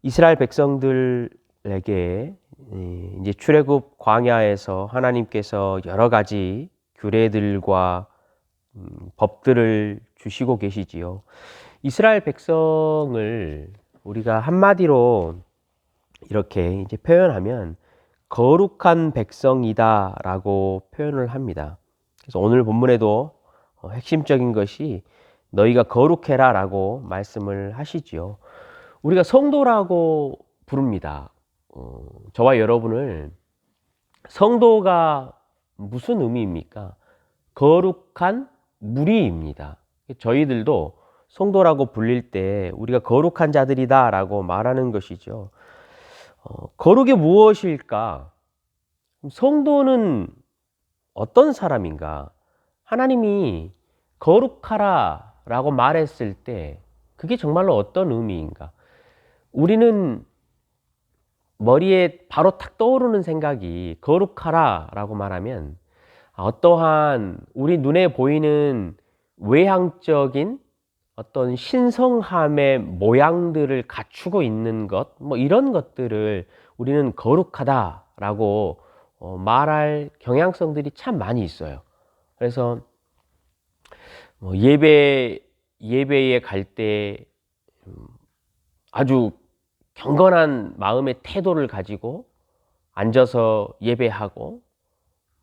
이스라엘 백성들에게 이제 출애굽 광야에서 하나님께서 여러 가지 규례들과 법들을 주시고 계시지요. 이스라엘 백성을 우리가 한마디로 이렇게 이제 표현하면 거룩한 백성이다라고 표현을 합니다. 그래서 오늘 본문에도 핵심적인 것이 너희가 거룩해라라고 말씀을 하시지요. 우리가 성도라고 부릅니다. 저와 여러분을 성도가 무슨 의미입니까? 거룩한 무리입니다. 저희들도 성도라고 불릴 때 우리가 거룩한 자들이다 라고 말하는 것이죠. 거룩이 무엇일까? 성도는 어떤 사람인가? 하나님이 거룩하라 라고 말했을 때 그게 정말로 어떤 의미인가? 우리는 머리에 바로 탁 떠오르는 생각이 거룩하라 라고 말하면 어떠한 우리 눈에 보이는 외향적인 어떤 신성함의 모양들을 갖추고 있는 것, 이런 것들을 우리는 거룩하다라고 말할 경향성들이 참 많이 있어요. 그래서 예배에 갈 때 아주 경건한 마음의 태도를 가지고 앉아서 예배하고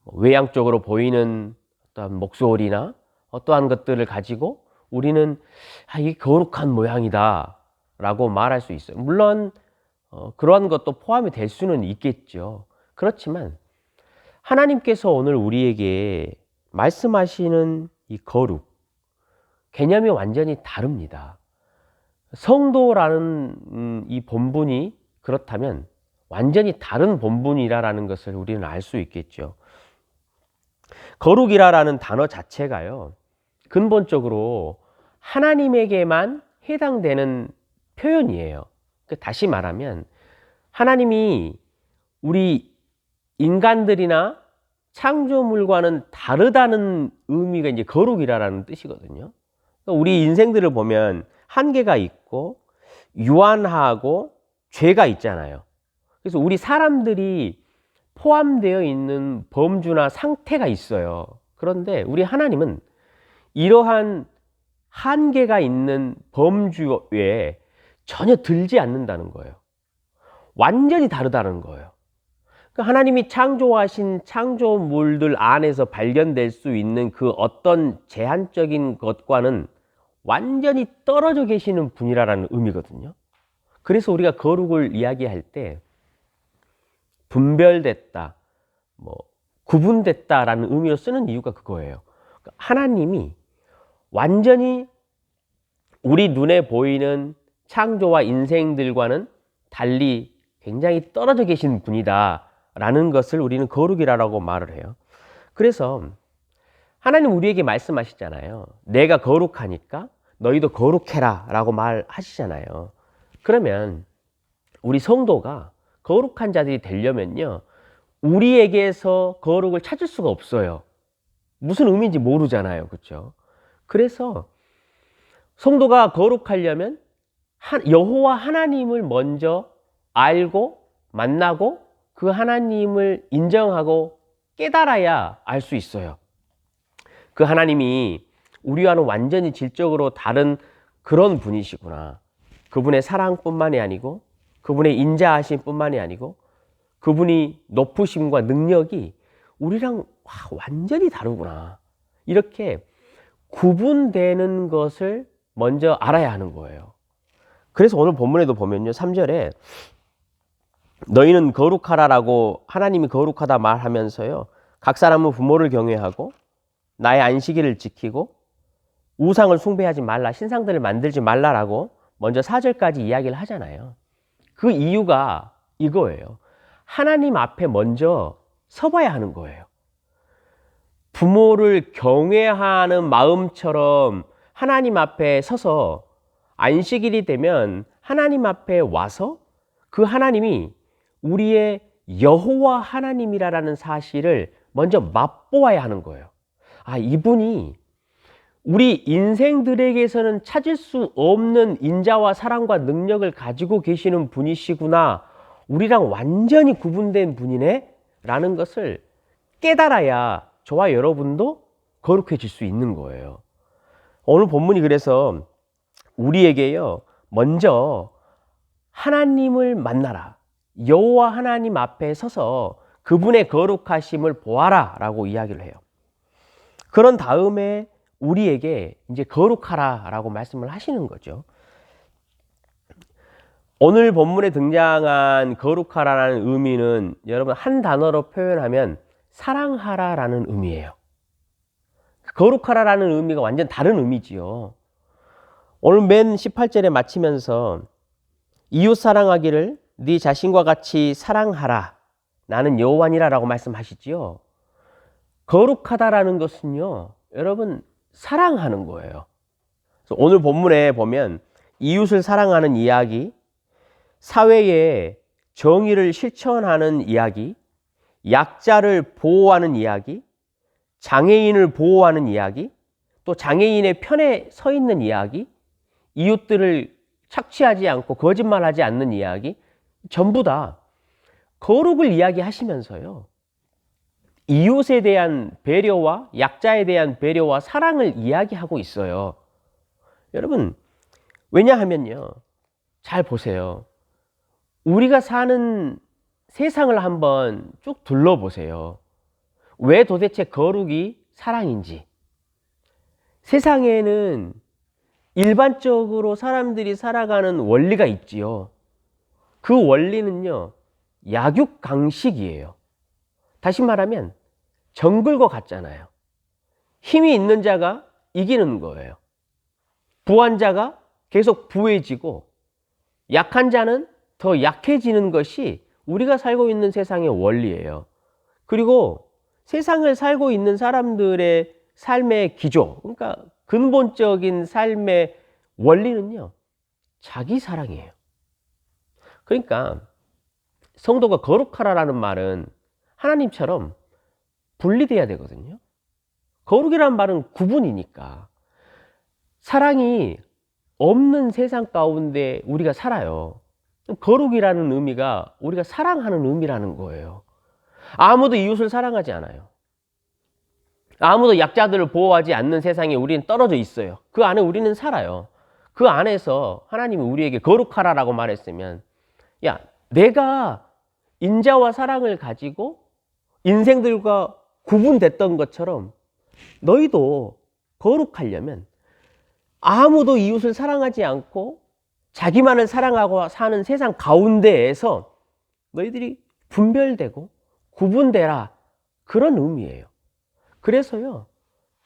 외향적으로 보이는 어떠한 목소리나 어떠한 것들을 가지고 우리는 이게 거룩한 모양이다 라고 말할 수 있어요. 물론 그러한 것도 포함이 될 수는 있겠죠. 그렇지만 하나님께서 오늘 우리에게 말씀하시는 이 거룩 개념이 완전히 다릅니다. 성도라는 이 본분이 그렇다면 완전히 다른 본분이라는 것을 우리는 알 수 있겠죠. 거룩이라는 단어 자체가요, 근본적으로 하나님에게만 해당되는 표현이에요. 다시 말하면 하나님이 우리 인간들이나 창조물과는 다르다는 의미가 이제 거룩이라는 뜻이거든요. 우리 인생들을 보면 한계가 있고 유한하고 죄가 있잖아요. 그래서 우리 사람들이 포함되어 있는 범주나 상태가 있어요. 그런데 우리 하나님은 이러한 한계가 있는 범주에 전혀 들지 않는다는 거예요. 완전히 다르다는 거예요. 하나님이 창조하신 창조물들 안에서 발견될 수 있는 그 어떤 제한적인 것과는 완전히 떨어져 계시는 분이라는 의미거든요. 그래서 우리가 거룩을 이야기할 때 분별됐다, 구분됐다라는 의미로 쓰는 이유가 그거예요. 하나님이 완전히 우리 눈에 보이는 창조와 인생들과는 달리 굉장히 떨어져 계신 분이다라는 것을 우리는 거룩이라고 말을 해요. 그래서 하나님 우리에게 말씀하시잖아요. 내가 거룩하니까 너희도 거룩해라 라고 말하시잖아요. 그러면 우리 성도가 거룩한 자들이 되려면요, 우리에게서 거룩을 찾을 수가 없어요. 무슨 의미인지 모르잖아요. 그렇죠? 그래서 성도가 거룩하려면 여호와 하나님을 먼저 알고 만나고 그 하나님을 인정하고 깨달아야 알 수 있어요. 그 하나님이 우리와는 완전히 질적으로 다른 그런 분이시구나. 그분의 사랑뿐만이 아니고 그분의 인자하심 뿐만이 아니고 그분이 높으심과 능력이 우리랑 완전히 다르구나. 이렇게 구분되는 것을 먼저 알아야 하는 거예요. 그래서 오늘 본문에도 보면요, 3절에 너희는 거룩하라라고 하나님이 거룩하다 말하면서요, 각 사람은 부모를 경외하고 나의 안식일을 지키고 우상을 숭배하지 말라, 신상들을 만들지 말라라고 먼저 4절까지 이야기를 하잖아요. 그 이유가 이거예요. 하나님 앞에 먼저 서봐야 하는 거예요. 부모를 경외하는 마음처럼 하나님 앞에 서서 안식일이 되면 하나님 앞에 와서 그 하나님이 우리의 여호와 하나님이라는 사실을 먼저 맛보아야 하는 거예요. 이분이 우리 인생들에게서는 찾을 수 없는 인자와 사랑과 능력을 가지고 계시는 분이시구나. 우리랑 완전히 구분된 분이네 라는 것을 깨달아야 저와 여러분도 거룩해질 수 있는 거예요. 오늘 본문이 그래서 우리에게요, 먼저 하나님을 만나라. 여호와 하나님 앞에 서서 그분의 거룩하심을 보아라 라고 이야기를 해요. 그런 다음에 우리에게 이제 거룩하라 라고 말씀을 하시는 거죠. 오늘 본문에 등장한 거룩하라는 의미는 여러분 한 단어로 표현하면 사랑하라 라는 의미예요. 거룩하라라는 의미가 완전 다른 의미지요. 오늘 맨 18절에 마치면서 이웃 사랑하기를 네 자신과 같이 사랑하라. 나는 여호와니라 라고 말씀하시지요. 거룩하다라는 것은요, 여러분 사랑하는 거예요. 그래서 오늘 본문에 보면 이웃을 사랑하는 이야기, 사회의 정의를 실천하는 이야기, 약자를 보호하는 이야기, 장애인을 보호하는 이야기, 또 장애인의 편에 서 있는 이야기, 이웃들을 착취하지 않고 거짓말하지 않는 이야기, 전부 다 거룩을 이야기하시면서요, 이웃에 대한 배려와 약자에 대한 배려와 사랑을 이야기하고 있어요. 여러분, 왜냐하면요, 잘 보세요. 우리가 사는 세상을 한번 쭉 둘러보세요. 왜 도대체 거룩이 사랑인지. 세상에는 일반적으로 사람들이 살아가는 원리가 있지요. 그 원리는요, 약육강식이에요. 다시 말하면 정글과 같잖아요. 힘이 있는 자가 이기는 거예요. 부한 자가 계속 부해지고 약한 자는 더 약해지는 것이 우리가 살고 있는 세상의 원리예요. 그리고 세상을 살고 있는 사람들의 삶의 기조, 그러니까 근본적인 삶의 원리는요, 자기 사랑이에요. 그러니까 성도가 거룩하라라는 말은 하나님처럼 분리돼야 되거든요. 거룩이라는 말은 구분이니까. 사랑이 없는 세상 가운데 우리가 살아요. 거룩이라는 의미가 우리가 사랑하는 의미라는 거예요. 아무도 이웃을 사랑하지 않아요. 아무도 약자들을 보호하지 않는 세상에 우리는 떨어져 있어요. 그 안에 우리는 살아요. 그 안에서 하나님이 우리에게 거룩하라라고 말했으면, 야, 내가 인자와 사랑을 가지고 인생들과 구분됐던 것처럼 너희도 거룩하려면 아무도 이웃을 사랑하지 않고 자기만을 사랑하고 사는 세상 가운데에서 너희들이 분별되고 구분되라, 그런 의미예요. 그래서요,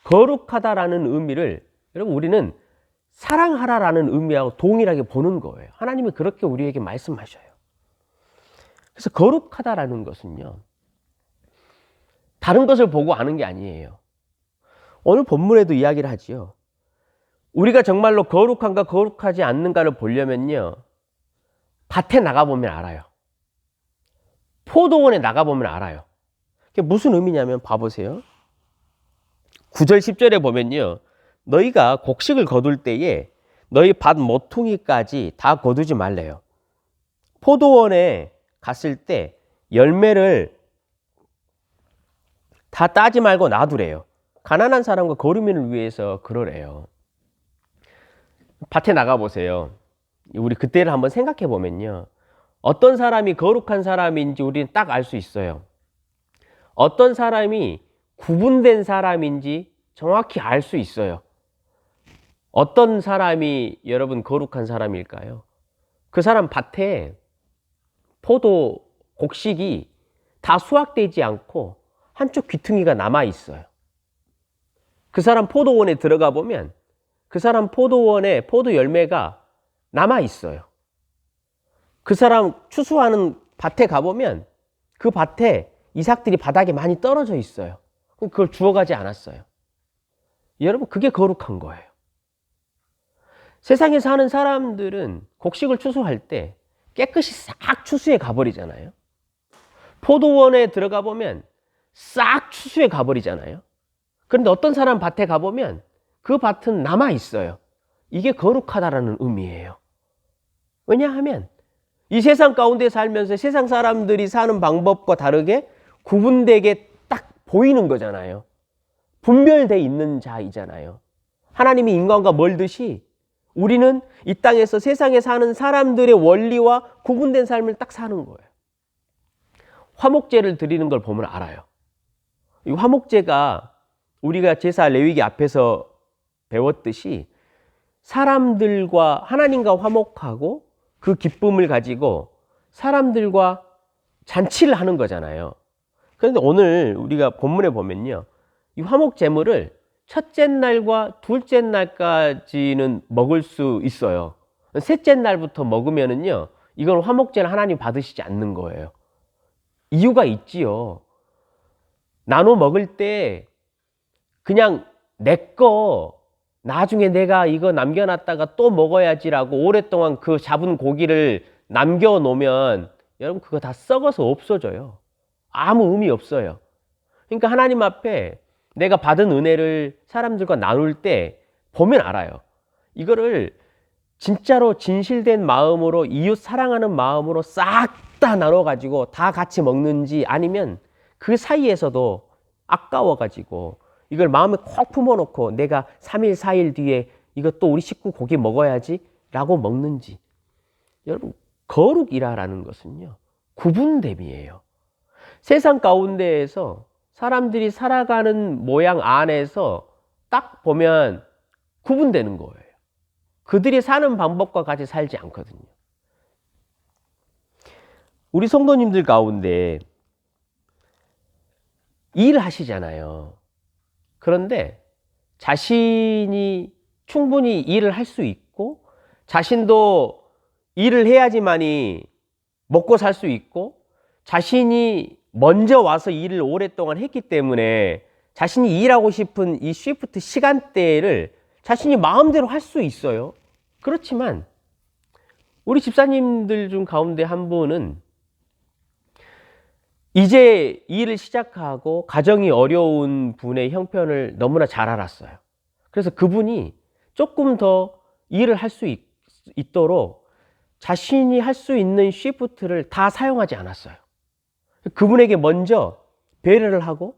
거룩하다라는 의미를 여러분 우리는 사랑하라라는 의미하고 동일하게 보는 거예요. 하나님이 그렇게 우리에게 말씀하셔요. 그래서 거룩하다라는 것은요, 다른 것을 보고 아는 게 아니에요. 오늘 본문에도 이야기를 하지요. 우리가 정말로 거룩한가 거룩하지 않는가를 보려면요, 밭에 나가보면 알아요. 포도원에 나가보면 알아요. 그게 무슨 의미냐면 봐보세요. 9절 10절에 보면요, 너희가 곡식을 거둘 때에 너희 밭 모퉁이까지 다 거두지 말래요. 포도원에 갔을 때 열매를 다 따지 말고 놔두래요. 가난한 사람과 거류민을 위해서 그러래요. 밭에 나가보세요. 우리 그때를 한번 생각해 보면요, 어떤 사람이 거룩한 사람인지 우리는 딱 알 수 있어요. 어떤 사람이 구분된 사람인지 정확히 알 수 있어요. 어떤 사람이 여러분 거룩한 사람일까요? 그 사람 밭에 포도 곡식이 다 수확되지 않고 한쪽 귀퉁이가 남아 있어요. 그 사람 포도원에 들어가 보면 그 사람 포도원에 포도 열매가 남아 있어요. 그 사람 추수하는 밭에 가보면 그 밭에 이삭들이 바닥에 많이 떨어져 있어요. 그걸 주워가지 않았어요. 여러분, 그게 거룩한 거예요. 세상에 사는 사람들은 곡식을 추수할 때 깨끗이 싹 추수해 가버리잖아요. 포도원에 들어가 보면 싹 추수해 가버리잖아요. 그런데 어떤 사람 밭에 가보면 그 밭은 남아 있어요. 이게 거룩하다라는 의미예요. 왜냐하면 이 세상 가운데 살면서 세상 사람들이 사는 방법과 다르게 구분되게 딱 보이는 거잖아요. 분별돼 있는 자이잖아요. 하나님이 인간과 멀듯이 우리는 이 땅에서 세상에 사는 사람들의 원리와 구분된 삶을 딱 사는 거예요. 화목제를 드리는 걸 보면 알아요. 이 화목제가 우리가 제사 레위기 앞에서 배웠듯이 사람들과 하나님과 화목하고 그 기쁨을 가지고 사람들과 잔치를 하는 거잖아요. 그런데 오늘 우리가 본문에 보면요, 이 화목 제물을 첫째 날과 둘째 날까지는 먹을 수 있어요. 셋째 날부터 먹으면은요, 이건 화목제를 하나님 받으시지 않는 거예요. 이유가 있지요. 나눠 먹을 때 그냥 내 거 나중에 내가 이거 남겨놨다가 또 먹어야지라고 오랫동안 그 잡은 고기를 남겨놓으면 여러분 그거 다 썩어서 없어져요. 아무 의미 없어요. 그러니까 하나님 앞에 내가 받은 은혜를 사람들과 나눌 때 보면 알아요. 이거를 진짜로 진실된 마음으로 이웃 사랑하는 마음으로 싹 다 나눠가지고 다 같이 먹는지 아니면 그 사이에서도 아까워가지고 이걸 마음에 콕 품어놓고 내가 3일 4일 뒤에 이것도 우리 식구 고기 먹어야지 라고 먹는지. 여러분 거룩이라는 것은요 구분됨이에요. 세상 가운데에서 사람들이 살아가는 모양 안에서 딱 보면 구분되는 거예요. 그들이 사는 방법과 같이 살지 않거든요. 우리 성도님들 가운데 일하시잖아요. 그런데 자신이 충분히 일을 할 수 있고 자신도 일을 해야지만이 먹고 살 수 있고 자신이 먼저 와서 일을 오랫동안 했기 때문에 자신이 일하고 싶은 이 쉬프트 시간대를 자신이 마음대로 할 수 있어요. 그렇지만 우리 집사님들 중 가운데 한 분은 이제 일을 시작하고 가정이 어려운 분의 형편을 너무나 잘 알았어요. 그래서 그분이 조금 더 일을 할 수 있도록 자신이 할 수 있는 쉬프트를 다 사용하지 않았어요. 그분에게 먼저 배려를 하고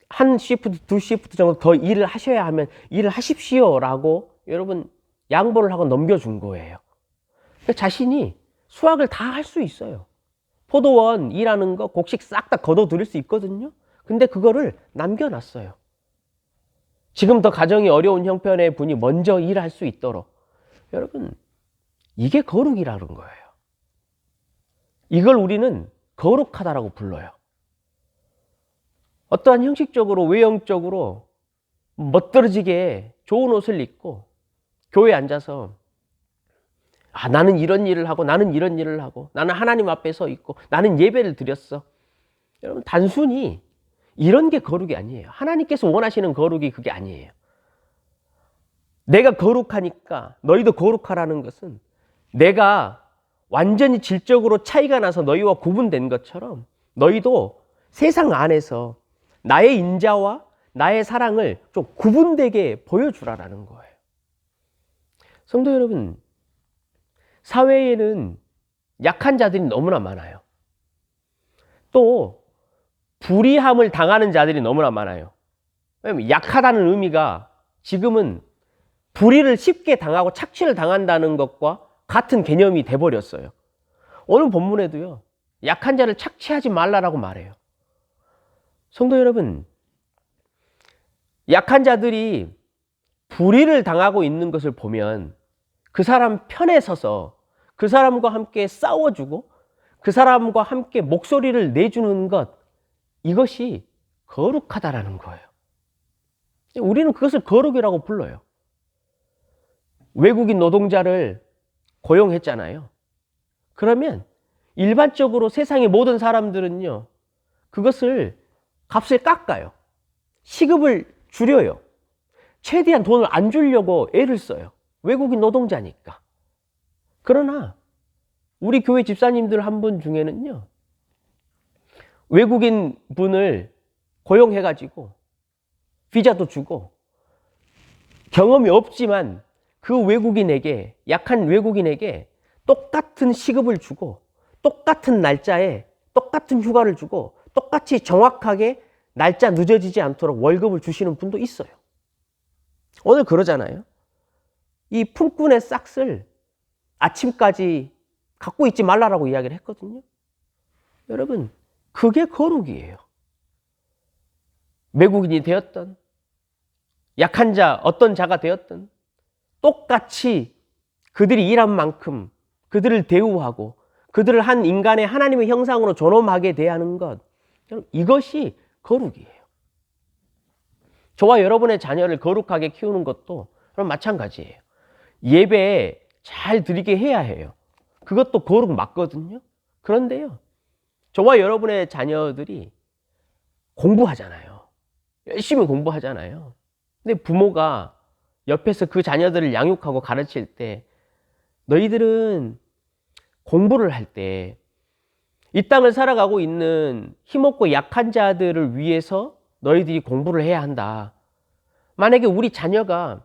한 쉬프트, 두 쉬프트 정도 더 일을 하셔야 하면 일을 하십시오라고 여러분 양보를 하고 넘겨준 거예요. 자신이 수확을 다 할 수 있어요. 포도원 일하는 거 곡식 싹 다 걷어들일 수 있거든요. 근데 그거를 남겨놨어요. 지금 더 가정이 어려운 형편의 분이 먼저 일할 수 있도록. 여러분 이게 거룩이라는 거예요. 이걸 우리는 거룩하다라고 불러요. 어떠한 형식적으로 외형적으로 멋들어지게 좋은 옷을 입고 교회에 앉아서 나는 이런 일을 하고 나는 이런 일을 하고 나는 하나님 앞에 서 있고 나는 예배를 드렸어. 여러분 단순히 이런 게 거룩이 아니에요. 하나님께서 원하시는 거룩이 그게 아니에요. 내가 거룩하니까 너희도 거룩하라는 것은 내가 완전히 질적으로 차이가 나서 너희와 구분된 것처럼 너희도 세상 안에서 나의 인자와 나의 사랑을 좀 구분되게 보여주라라는 거예요. 성도 여러분, 사회에는 약한 자들이 너무나 많아요. 또 불의함을 당하는 자들이 너무나 많아요. 왜냐하면 약하다는 의미가 지금은 불의를 쉽게 당하고 착취를 당한다는 것과 같은 개념이 돼버렸어요. 오늘 본문에도요, 약한 자를 착취하지 말라라고 말해요. 성도 여러분, 약한 자들이 불의를 당하고 있는 것을 보면 그 사람 편에 서서 그 사람과 함께 싸워주고 그 사람과 함께 목소리를 내주는 것, 이것이 거룩하다라는 거예요. 우리는 그것을 거룩이라고 불러요. 외국인 노동자를 고용했잖아요. 그러면 일반적으로 세상의 모든 사람들은요, 그것을 값을 깎아요. 시급을 줄여요. 최대한 돈을 안 주려고 애를 써요. 외국인 노동자니까. 그러나 우리 교회 집사님들 한 분 중에는요, 외국인 분을 고용해가지고 비자도 주고 경험이 없지만 그 외국인에게, 약한 외국인에게 똑같은 시급을 주고 똑같은 날짜에 똑같은 휴가를 주고 똑같이 정확하게 날짜 늦어지지 않도록 월급을 주시는 분도 있어요. 오늘 그러잖아요. 이 품꾼의 싹을 아침까지 갖고 있지 말라라고 이야기를 했거든요. 여러분, 그게 거룩이에요. 외국인이 되었던, 약한 자, 어떤 자가 되었던 똑같이 그들이 일한 만큼 그들을 대우하고 그들을 한 인간의 하나님의 형상으로 존엄하게 대하는 것, 이것이 거룩이에요. 저와 여러분의 자녀를 거룩하게 키우는 것도 마찬가지예요. 예배 잘 드리게 해야 해요. 그것도 거룩 맞거든요. 그런데요, 저와 여러분의 자녀들이 공부하잖아요. 열심히 공부하잖아요. 근데 부모가 옆에서 그 자녀들을 양육하고 가르칠 때, 너희들은 공부를 할 때 이 땅을 살아가고 있는 힘없고 약한 자들을 위해서 너희들이 공부를 해야 한다. 만약에 우리 자녀가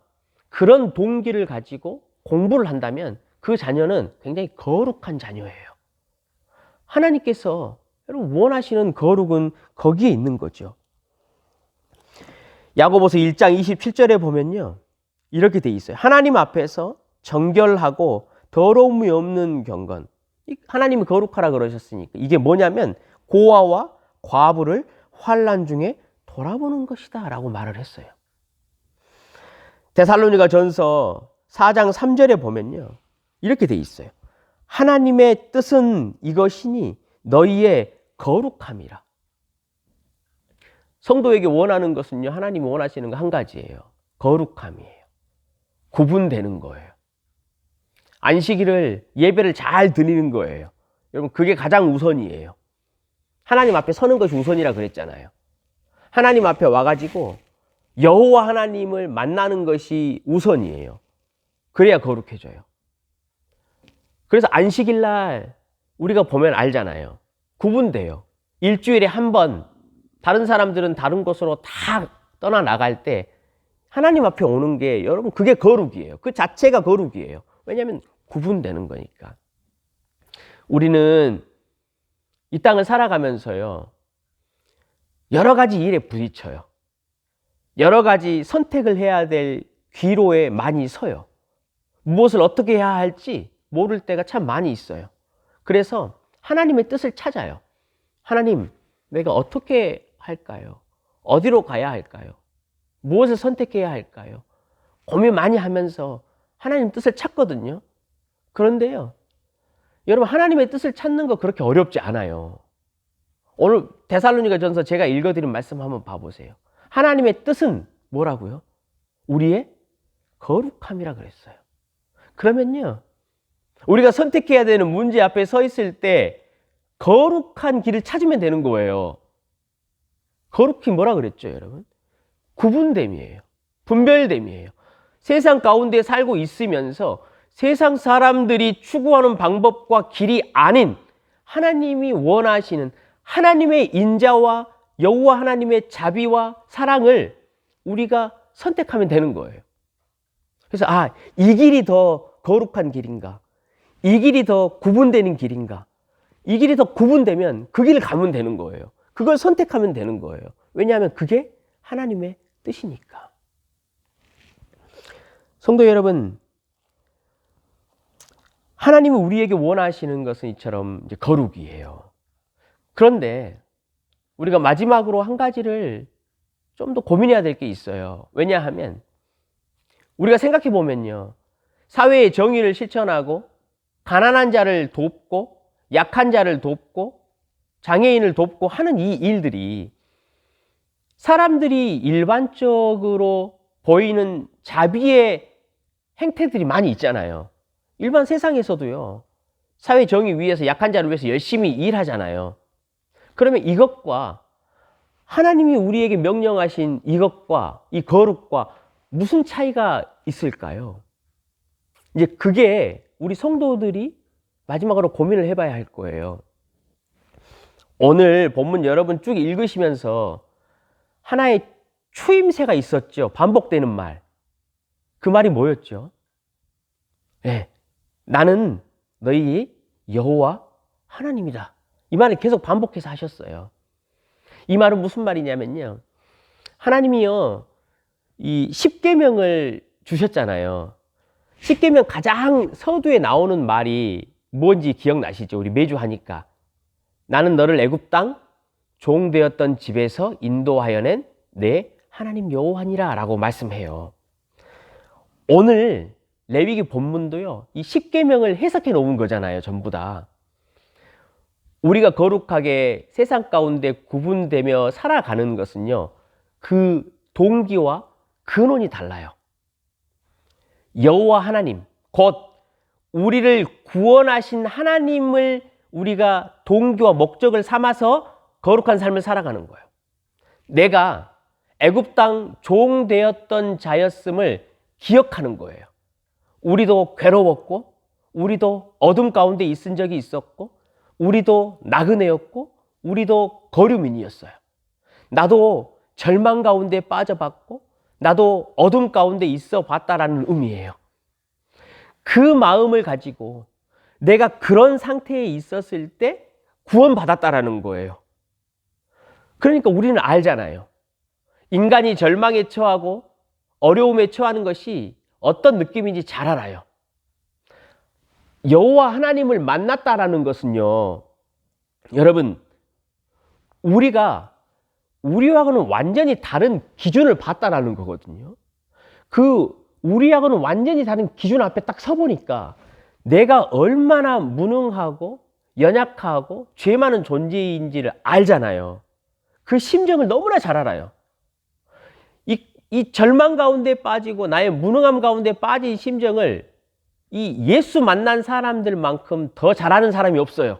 그런 동기를 가지고 공부를 한다면 그 자녀는 굉장히 거룩한 자녀예요. 하나님께서 여러분 원하시는 거룩은 거기에 있는 거죠. 야고보서 1장 27절에 보면요, 이렇게 돼 있어요. 하나님 앞에서 정결하고 더러움이 없는 경건. 하나님이 거룩하라 그러셨으니까 이게 뭐냐면 고아와 과부를 환난 중에 돌아보는 것이다 라고 말을 했어요. 데살로니가 전서 4장 3절에 보면요, 이렇게 돼 있어요. 하나님의 뜻은 이것이니 너희의 거룩함이라. 성도에게 원하는 것은요, 하나님이 원하시는 거 한 가지예요. 거룩함이에요. 구분되는 거예요. 안식일을, 예배를 잘 드리는 거예요. 여러분, 그게 가장 우선이에요. 하나님 앞에 서는 것이 우선이라 그랬잖아요. 하나님 앞에 와가지고 여호와 하나님을 만나는 것이 우선이에요. 그래야 거룩해져요. 그래서 안식일 날 우리가 보면 알잖아요. 구분돼요. 일주일에 한 번, 다른 사람들은 다른 곳으로 다 떠나나갈 때 하나님 앞에 오는 게, 여러분, 그게 거룩이에요. 그 자체가 거룩이에요. 왜냐하면 구분되는 거니까. 우리는 이 땅을 살아가면서요, 여러 가지 일에 부딪혀요. 여러 가지 선택을 해야 될 기로에 많이 서요. 무엇을 어떻게 해야 할지 모를 때가 참 많이 있어요. 그래서 하나님의 뜻을 찾아요. 하나님, 내가 어떻게 할까요? 어디로 가야 할까요? 무엇을 선택해야 할까요? 고민 많이 하면서 하나님 뜻을 찾거든요. 그런데요, 여러분, 하나님의 뜻을 찾는 거 그렇게 어렵지 않아요. 오늘 데살로니가 전서 제가 읽어드린 말씀 한번 봐보세요. 하나님의 뜻은 뭐라고요? 우리의 거룩함이라 그랬어요. 그러면요, 우리가 선택해야 되는 문제 앞에 서 있을 때 거룩한 길을 찾으면 되는 거예요. 거룩이 뭐라 그랬죠, 여러분? 구분됨이에요. 분별됨이에요. 세상 가운데 살고 있으면서 세상 사람들이 추구하는 방법과 길이 아닌 하나님이 원하시는 하나님의 인자와 여호와 하나님의 자비와 사랑을 우리가 선택하면 되는 거예요. 그래서 이 길이 더 거룩한 길인가? 이 길이 더 구분되는 길인가? 이 길이 더 구분되면 그 길을 가면 되는 거예요. 그걸 선택하면 되는 거예요. 왜냐하면 그게 하나님의 뜻이니까. 성도 여러분, 하나님은 우리에게 원하시는 것은 이처럼 이제 거룩이에요. 그런데 우리가 마지막으로 한 가지를 좀 더 고민해야 될 게 있어요. 왜냐하면 우리가 생각해 보면요, 사회의 정의를 실천하고 가난한 자를 돕고 약한 자를 돕고 장애인을 돕고 하는 이 일들이 사람들이 일반적으로 보이는 자비의 행태들이 많이 있잖아요. 일반 세상에서도요, 사회 정의 위해서 약한 자를 위해서 열심히 일하잖아요. 그러면 이것과 하나님이 우리에게 명령하신 이것과 이 거룩과 무슨 차이가 있을까요? 이제 그게 우리 성도들이 마지막으로 고민을 해봐야 할 거예요. 오늘 본문 여러분 쭉 읽으시면서 하나의 추임새가 있었죠. 반복되는 말. 그 말이 뭐였죠? 네, 나는 너희 여호와 하나님이다. 이 말을 계속 반복해서 하셨어요. 이 말은 무슨 말이냐면요, 하나님이요, 이 십계명을 주셨잖아요. 십계명 가장 서두에 나오는 말이 뭔지 기억나시죠? 우리 매주 하니까. 나는 너를 애굽 땅 종되었던 집에서 인도하여 낸 내 하나님 여호와니라 라고 말씀해요. 오늘 레위기 본문도요, 이 십계명을 해석해 놓은 거잖아요. 전부 다. 우리가 거룩하게 세상 가운데 구분되며 살아가는 것은요, 그 동기와 근원이 달라요. 여호와 하나님, 곧 우리를 구원하신 하나님을 우리가 동기와 목적을 삼아서 거룩한 삶을 살아가는 거예요. 내가 애굽 땅 종되었던 자였음을 기억하는 거예요. 우리도 괴로웠고, 우리도 어둠 가운데 있은 적이 있었고, 우리도 나그네였고, 우리도 거류민이었어요. 나도 절망 가운데 빠져봤고, 나도 어둠 가운데 있어 봤다라는 의미예요. 그 마음을 가지고 내가 그런 상태에 있었을 때 구원받았다라는 거예요. 그러니까 우리는 알잖아요. 인간이 절망에 처하고 어려움에 처하는 것이 어떤 느낌인지 잘 알아요. 여호와 하나님을 만났다라는 것은요, 여러분, 우리와는 완전히 다른 기준을 봤다라는 거거든요. 우리하고는 완전히 다른 기준 앞에 딱 서보니까 내가 얼마나 무능하고 연약하고 죄 많은 존재인지를 알잖아요. 그 심정을 너무나 잘 알아요. 이 절망 가운데 빠지고 나의 무능함 가운데 빠진 심정을 이 예수 만난 사람들만큼 더 잘 아는 사람이 없어요.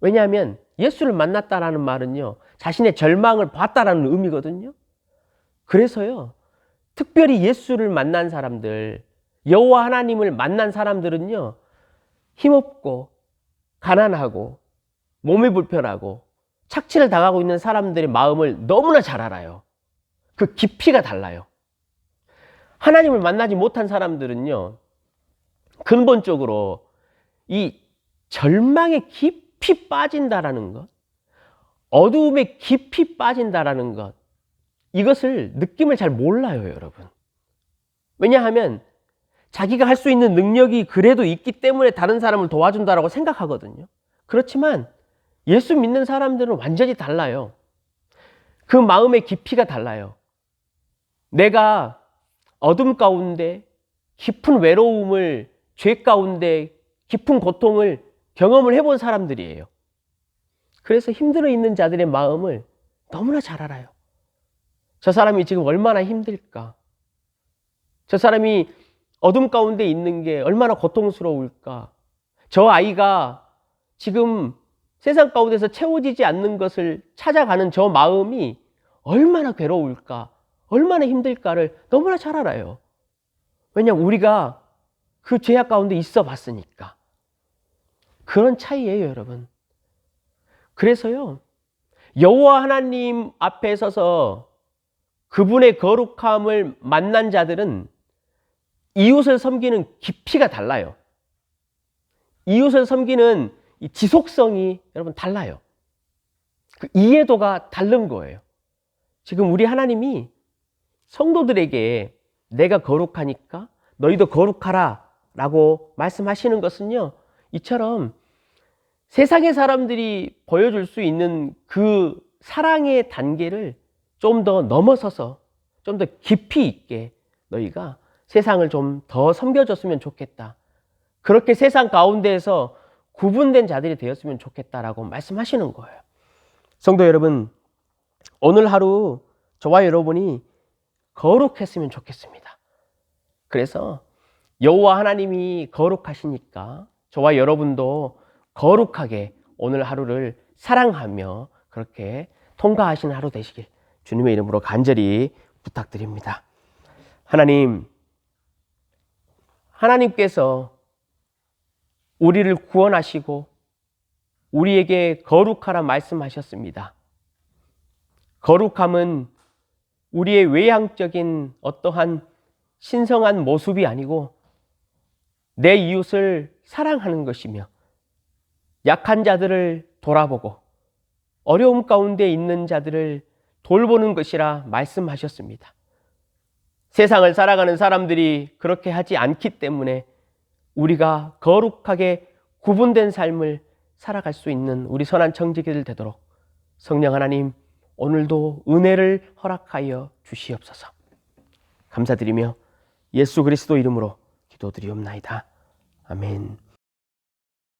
왜냐하면 예수를 만났다라는 말은요, 자신의 절망을 봤다라는 의미거든요. 그래서요, 특별히 예수를 만난 사람들, 여호와 하나님을 만난 사람들은요, 힘없고 가난하고 몸이 불편하고 착취를 당하고 있는 사람들의 마음을 너무나 잘 알아요. 그 깊이가 달라요. 하나님을 만나지 못한 사람들은요, 근본적으로 이 절망에 깊이 빠진다라는 것, 어두움에 깊이 빠진다라는 것, 이것을 느낌을 잘 몰라요, 여러분. 왜냐하면 자기가 할 수 있는 능력이 그래도 있기 때문에 다른 사람을 도와준다라고 생각하거든요. 그렇지만 예수 믿는 사람들은 완전히 달라요. 그 마음의 깊이가 달라요. 내가 어둠 가운데 깊은 외로움을, 죄 가운데 깊은 고통을 경험을 해본 사람들이에요. 그래서 힘들어 있는 자들의 마음을 너무나 잘 알아요. 저 사람이 지금 얼마나 힘들까? 저 사람이 어둠 가운데 있는 게 얼마나 고통스러울까? 저 아이가 지금 세상 가운데서 채워지지 않는 것을 찾아가는 저 마음이 얼마나 괴로울까? 얼마나 힘들까를 너무나 잘 알아요. 왜냐하면 우리가 그 죄악 가운데 있어 봤으니까. 그런 차이예요, 여러분. 그래서요, 여호와 하나님 앞에 서서 그분의 거룩함을 만난 자들은 이웃을 섬기는 깊이가 달라요. 이웃을 섬기는 이 지속성이 여러분 달라요. 그 이해도가 다른 거예요. 지금 우리 하나님이 성도들에게 내가 거룩하니까 너희도 거룩하라 라고 말씀하시는 것은요, 이처럼 세상의 사람들이 보여줄 수 있는 그 사랑의 단계를 좀 더 넘어서서 좀 더 깊이 있게 너희가 세상을 좀 더 섬겨줬으면 좋겠다. 그렇게 세상 가운데에서 구분된 자들이 되었으면 좋겠다라고 말씀하시는 거예요. 성도 여러분, 오늘 하루 저와 여러분이 거룩했으면 좋겠습니다. 그래서 여호와 하나님이 거룩하시니까 저와 여러분도 거룩하게 오늘 하루를 사랑하며 그렇게 통과하시는 하루 되시길 주님의 이름으로 간절히 부탁드립니다. 하나님께서 우리를 구원하시고 우리에게 거룩하라 말씀하셨습니다. 거룩함은 우리의 외향적인 어떠한 신성한 모습이 아니고 내 이웃을 사랑하는 것이며 약한 자들을 돌아보고 어려움 가운데 있는 자들을 돌보는 것이라 말씀하셨습니다. 세상을 살아가는 사람들이 그렇게 하지 않기 때문에 우리가 거룩하게 구분된 삶을 살아갈 수 있는 우리 선한 청지기들 되도록 성령 하나님 오늘도 은혜를 허락하여 주시옵소서. 감사드리며 예수 그리스도 이름으로 기도드리옵나이다. 아멘.